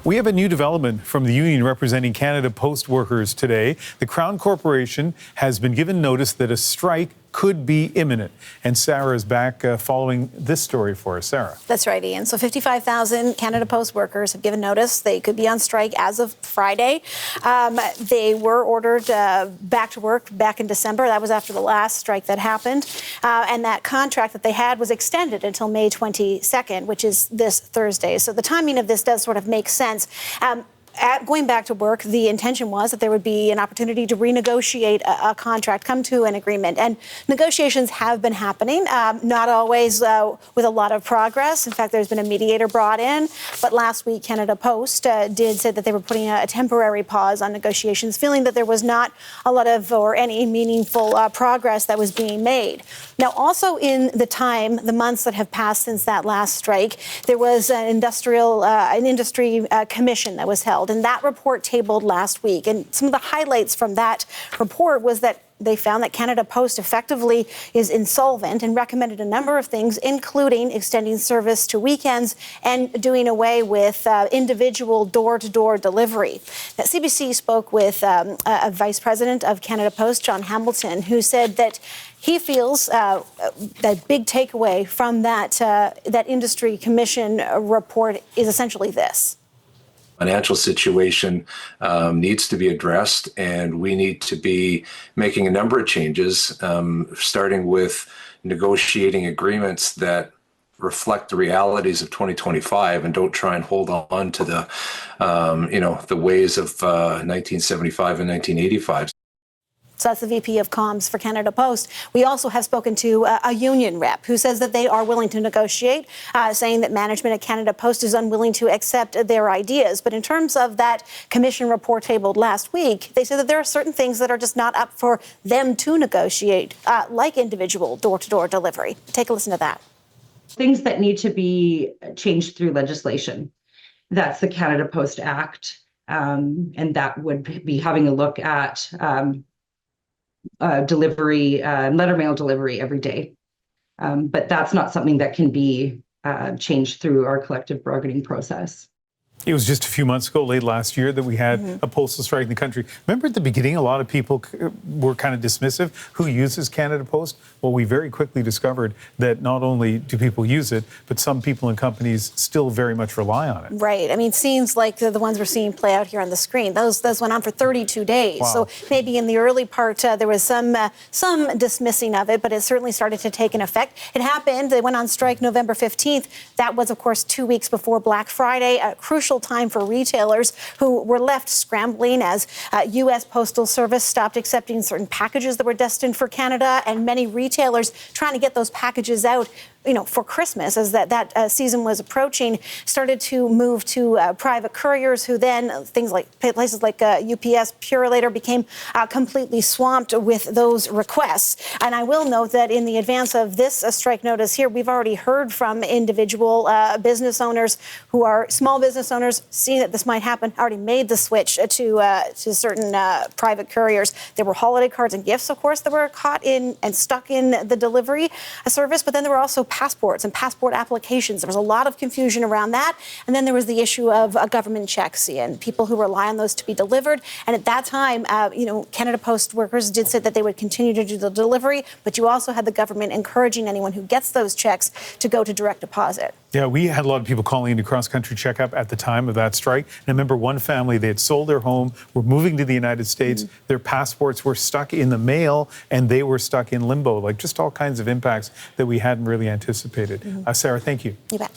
We have a new development from the union representing Canada Post workers today. The Crown Corporation has been given notice that a strike could be imminent. And Sarah is back following this story for us. Sarah. That's right, Ian. So 55,000 Canada Post workers have given notice they could be on strike as of Friday. They were ordered back to work back in December. That was after the last strike that happened. And that contract that they had was extended until May 22nd, which is this Thursday. So the timing of this does sort of make sense. Going back to work, the intention was that there would be an opportunity to renegotiate a contract, come to an agreement. And negotiations have been happening, not always with a lot of progress. In fact, there's been a mediator brought in. But last week, Canada Post did say that they were putting a temporary pause on negotiations, feeling that there was not a lot of or any meaningful progress that was being made. Now, also in the months that have passed since that last strike, there was an industry commission that was held. And that report tabled last week. And some of the highlights from that report was that they found that Canada Post effectively is insolvent and recommended a number of things, including extending service to weekends and doing away with individual door-to-door delivery. Now, CBC spoke with a vice president of Canada Post, John Hamilton, who said that he feels that big takeaway from that industry commission report is essentially this. Financial situation needs to be addressed, and we need to be making a number of changes, starting with negotiating agreements that reflect the realities of 2025 and don't try and hold on to the, the ways of 1975 and 1985. So that's the VP of Comms for Canada Post. We also have spoken to a union rep who says that they are willing to negotiate, saying that management at Canada Post is unwilling to accept their ideas. But in terms of that commission report tabled last week, they say that there are certain things that are just not up for them to negotiate, like individual door-to-door delivery. Take a listen to that. Things that need to be changed through legislation. That's the Canada Post Act, and that would be having a look at delivery, letter mail delivery every day. But that's not something that can be changed through our collective bargaining process. It was just a few months ago, late last year, that we had a postal strike in the country. Remember at the beginning, a lot of people were kind of dismissive. Who uses Canada Post? Well, we very quickly discovered that not only do people use it, but some people and companies still very much rely on it. Right. I mean, scenes like the ones we're seeing play out here on the screen, those went on for 32 days. Wow. So maybe in the early part, there was some dismissing of it, but it certainly started to take an effect. It happened. They went on strike November 15th. That was, of course, 2 weeks before Black Friday, a crucial time for retailers who were left scrambling as U.S. Postal Service stopped accepting certain packages that were destined for Canada, and many retailers trying to get those packages out for Christmas as that season was approaching, started to move to private couriers who then, places like UPS, Purolator became completely swamped with those requests. And I will note that in the advance of this strike notice here, we've already heard from individual business owners who are small business owners, seeing that this might happen, already made the switch to certain private couriers. There were holiday cards and gifts, of course, that were caught in and stuck in the delivery service, but then there were also passports and passport applications. There was a lot of confusion around that. And then there was the issue of government checks and people who rely on those to be delivered. And at that time, Canada Post workers did say that they would continue to do the delivery, but you also had the government encouraging anyone who gets those checks to go to direct deposit. Yeah, we had a lot of people calling into cross-country checkup at the time of that strike. And I remember one family, they had sold their home, were moving to the United States. Their passports were stuck in the mail, and they were stuck in limbo, like just all kinds of impacts that we hadn't really anticipated. Sarah, thank you. You bet.